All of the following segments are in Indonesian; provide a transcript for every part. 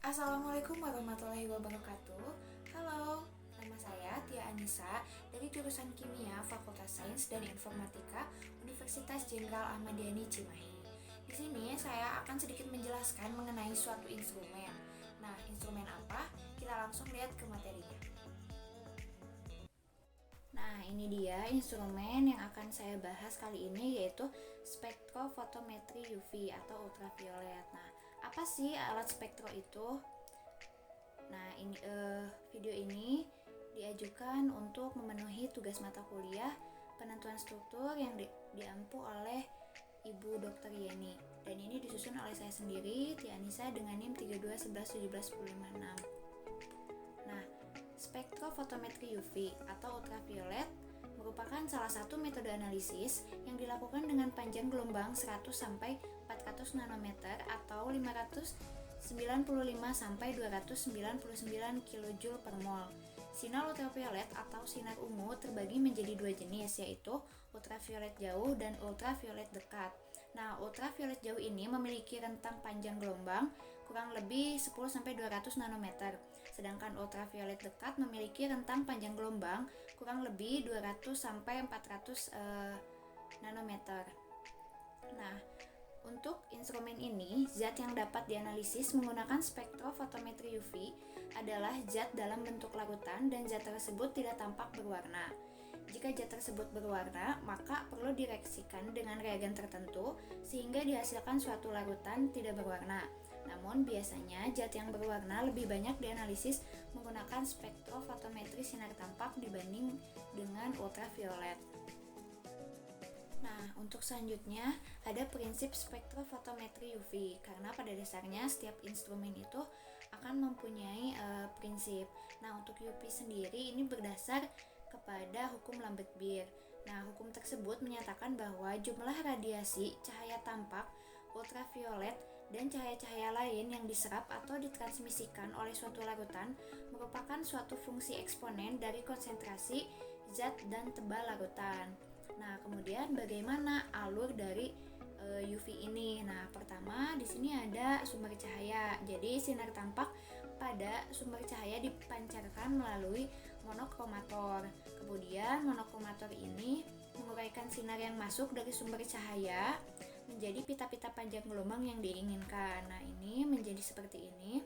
Assalamualaikum warahmatullahi wabarakatuh. Halo, nama saya Tia Anissa dari jurusan Kimia Fakultas Sains dan Informatika Universitas Jenderal Ahmad Yani Cimahi. Di sini saya akan sedikit menjelaskan mengenai suatu instrumen. Nah, instrumen apa? Kita langsung lihat ke materinya. Nah, ini dia instrumen yang akan saya bahas kali ini, yaitu spektrofotometri UV atau ultraviolet. Nah, apa sih alat spektro itu? Nah, video ini diajukan untuk memenuhi tugas mata kuliah penentuan struktur yang diampu oleh Ibu Dr. Yeni, dan ini disusun oleh saya sendiri, Tia Anissa, dengan NIM 3211171056. Nah, spektrofotometri UV atau ultraviolet merupakan salah satu metode analisis yang dilakukan dengan panjang gelombang 100 sampai 400 nanometer atau 595 sampai 299 kJ per mol. Sinar ultraviolet atau sinar ungu terbagi menjadi dua jenis, yaitu ultraviolet jauh dan ultraviolet dekat. Nah, ultraviolet jauh ini memiliki rentang panjang gelombang kurang lebih 10-200 nanometer. Sedangkan ultraviolet dekat memiliki rentang panjang gelombang kurang lebih 200-400 nanometer. Nah, untuk instrumen ini, zat yang dapat dianalisis menggunakan spektrofotometri UV adalah zat dalam bentuk larutan dan zat tersebut tidak tampak berwarna. Jika zat tersebut berwarna, maka perlu direaksikan dengan reagen tertentu sehingga dihasilkan suatu larutan tidak berwarna. Namun biasanya zat yang berwarna lebih banyak dianalisis menggunakan spektrofotometri sinar tampak dibanding dengan ultraviolet. Nah, untuk selanjutnya ada prinsip spektrofotometri UV, karena pada dasarnya setiap instrumen itu akan mempunyai prinsip. Nah, untuk UV sendiri ini berdasar kepada hukum Lambert-Beer. Nah, hukum tersebut menyatakan bahwa jumlah radiasi cahaya tampak, ultraviolet, dan cahaya-cahaya lain yang diserap atau ditransmisikan oleh suatu larutan merupakan suatu fungsi eksponen dari konsentrasi zat dan tebal larutan. Nah, kemudian bagaimana alur dari UV ini? Nah, pertama di sini ada sumber cahaya. Jadi sinar tampak pada sumber cahaya dipancarkan melalui monokromator. Kemudian monokromator ini menguraikan sinar yang masuk dari sumber cahaya menjadi pita-pita panjang gelombang yang diinginkan. Nah, ini menjadi seperti ini.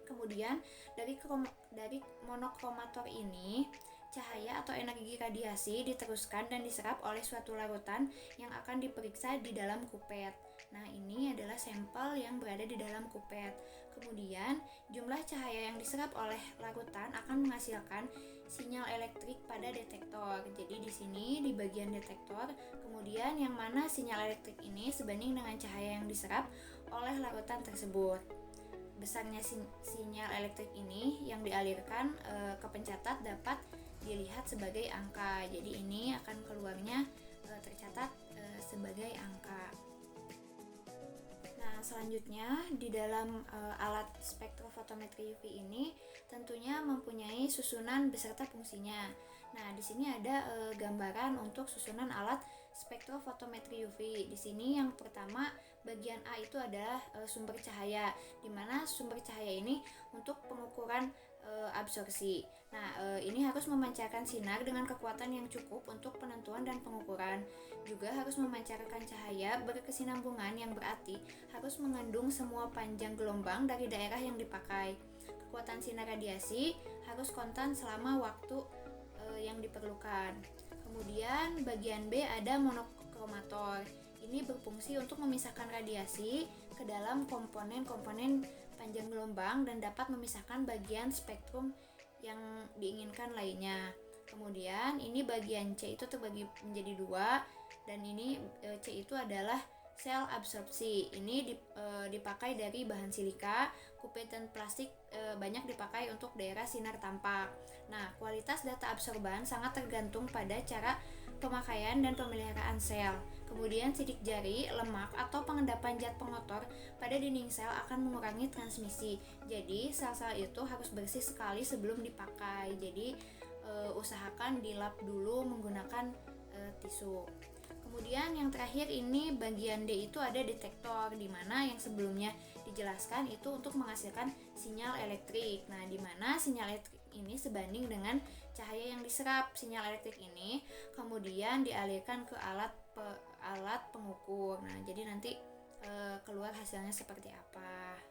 Kemudian dari monokromator ini cahaya atau energi radiasi diteruskan dan diserap oleh suatu larutan yang akan diperiksa di dalam kupet. Nah, ini adalah sampel yang berada di dalam kupet. Kemudian, jumlah cahaya yang diserap oleh larutan akan menghasilkan sinyal elektrik pada detektor. Jadi di sini di bagian detektor, kemudian yang mana sinyal elektrik ini sebanding dengan cahaya yang diserap oleh larutan tersebut. Besarnya sinyal elektrik ini yang dialirkan ke pencatat dapat dilihat sebagai angka. Jadi ini akan keluarnya tercatat sebagai angka. Nah, selanjutnya di dalam alat spektrofotometri UV ini tentunya mempunyai susunan beserta fungsinya. Nah, di sini ada gambaran untuk susunan alat spektrofotometri UV. Di sini yang pertama bagian A itu adalah sumber cahaya, di mana sumber cahaya ini untuk pengukuran absorpsi. Nah, ini harus memancarkan sinar dengan kekuatan yang cukup untuk penentuan dan pengukuran. Juga harus memancarkan cahaya berkesinambungan yang berarti harus mengandung semua panjang gelombang dari daerah yang dipakai. Kekuatan sinar radiasi harus konstan selama waktu yang diperlukan. Kemudian bagian B ada monokromator. Ini berfungsi untuk memisahkan radiasi ke dalam komponen-komponen panjang gelombang dan dapat memisahkan bagian spektrum yang diinginkan lainnya. Kemudian ini bagian C itu terbagi menjadi dua, dan ini C itu adalah sel absorpsi. Ini dipakai dari bahan silika, kupet dan plastik banyak dipakai untuk daerah sinar tampak. Nah, kualitas data absorban sangat tergantung pada cara pemakaian dan pemeliharaan sel. Kemudian sidik jari, lemak, atau pengendapan zat pengotor pada dinding sel akan mengurangi transmisi. Jadi sel-sel itu harus bersih sekali sebelum dipakai. Jadi usahakan dilap dulu menggunakan tisu. Kemudian yang terakhir ini bagian D itu ada detektor, di mana yang sebelumnya dijelaskan itu untuk menghasilkan sinyal elektrik. Nah, di mana sinyal elektrik ini sebanding dengan cahaya yang diserap. Sinyal elektrik ini kemudian dialirkan ke alat pengukur. Nah, jadi nanti keluar hasilnya seperti apa.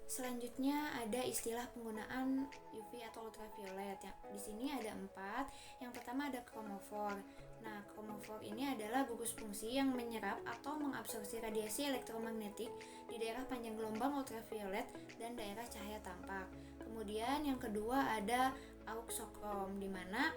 Selanjutnya ada istilah penggunaan UV atau ultraviolet. Di sini ada 4. Yang pertama ada kromofor. Nah, kromofor ini adalah gugus fungsi yang menyerap atau mengabsorpsi radiasi elektromagnetik di daerah panjang gelombang ultraviolet dan daerah cahaya tampak. Kemudian yang kedua ada auxokrom, di mana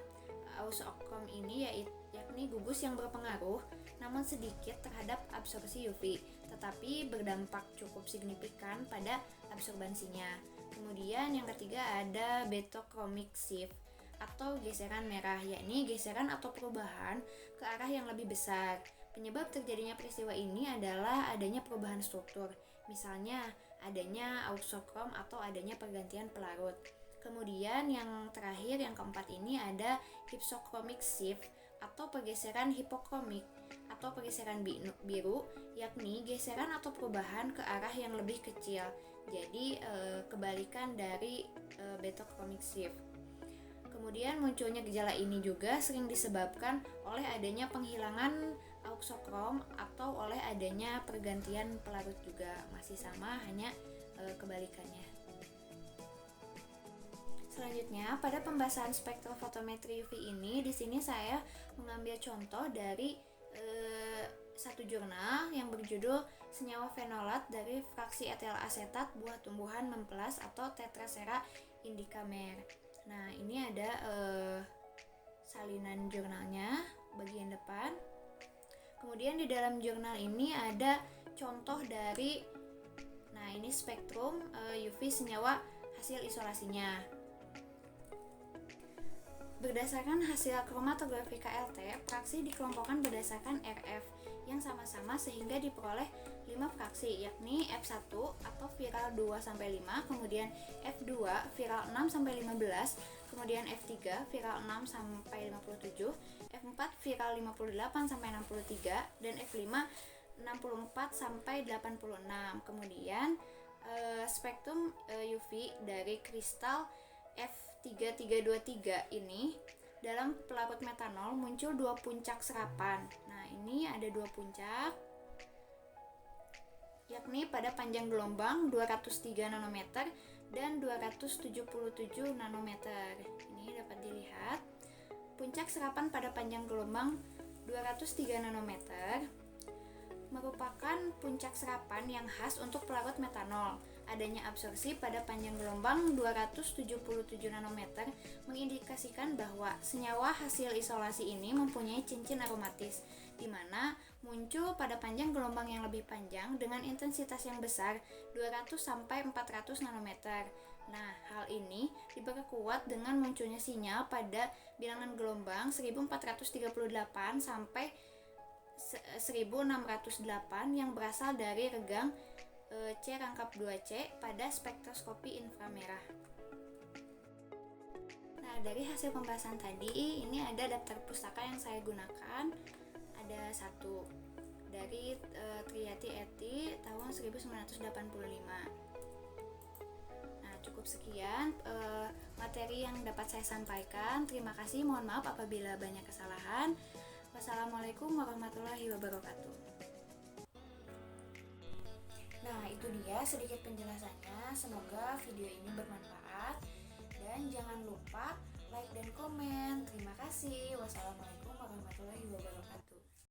auxokrom ini yakni gugus yang berpengaruh namun sedikit terhadap absorpsi UV, tetapi berdampak cukup signifikan pada absorbansinya. Kemudian yang ketiga ada betochromic shift atau geseran merah, yakni geseran atau perubahan ke arah yang lebih besar. Penyebab terjadinya peristiwa ini adalah adanya perubahan struktur, misalnya adanya auxokrom atau adanya pergantian pelarut. Kemudian yang terakhir, yang keempat ini ada hypsochromic shift atau pergeseran hipokromik atau pergeseran biru, yakni geseran atau perubahan ke arah yang lebih kecil. Jadi kebalikan dari betochromic shift. Kemudian munculnya gejala ini juga sering disebabkan oleh adanya penghilangan auxokrom atau oleh adanya pergantian pelarut juga. Masih sama, hanya kebalikannya. Selanjutnya, pada pembahasan spektrofotometri UV ini, di sini saya mengambil contoh dari satu jurnal yang berjudul Senyawa Fenolat dari Fraksi Etil Asetat Buah Tumbuhan Memplas atau Tetrasera indicamer. Nah, ini ada salinan jurnalnya bagian depan. Kemudian di dalam jurnal ini ada contoh dari, nah ini spektrum UV senyawa hasil isolasinya. Berdasarkan hasil kromatografi KLT, fraksi dikelompokkan berdasarkan RF yang sama-sama sehingga diperoleh 5 fraksi, yakni F1 atau viral 2-5, kemudian F2 viral 6-15, kemudian F3 viral 6-57, F4 viral 58-63, dan F5 64-86. Kemudian spektrum UV dari kristal F3323 ini dalam pelarut metanol muncul 2 puncak serapan. Nah, ini ada 2 puncak, yakni pada panjang gelombang 203 nanometer dan 277 nanometer. Ini dapat dilihat. Puncak serapan pada panjang gelombang 203 nanometer merupakan puncak serapan yang khas untuk pelarut metanol. Adanya absorpsi pada panjang gelombang 277 nanometer mengindikasikan bahwa senyawa hasil isolasi ini mempunyai cincin aromatis, di mana muncul pada panjang gelombang yang lebih panjang dengan intensitas yang besar 200-400 nanometer. Nah, hal ini diperkuat dengan munculnya sinyal pada bilangan gelombang 1438 sampai 1608 yang berasal dari regang C rangkap 2C pada spektroskopi inframerah. Nah, dari hasil pembahasan tadi, ini ada daftar pustaka yang saya gunakan. Ada satu dari Triyati Eti tahun 1985. Nah, cukup sekian materi yang dapat saya sampaikan. Terima kasih, mohon maaf apabila banyak kesalahan. Wassalamualaikum warahmatullahi wabarakatuh. Nah, itu dia sedikit penjelasannya. Semoga video ini bermanfaat. Dan jangan lupa like dan komen. Terima kasih. Wassalamualaikum warahmatullahi wabarakatuh.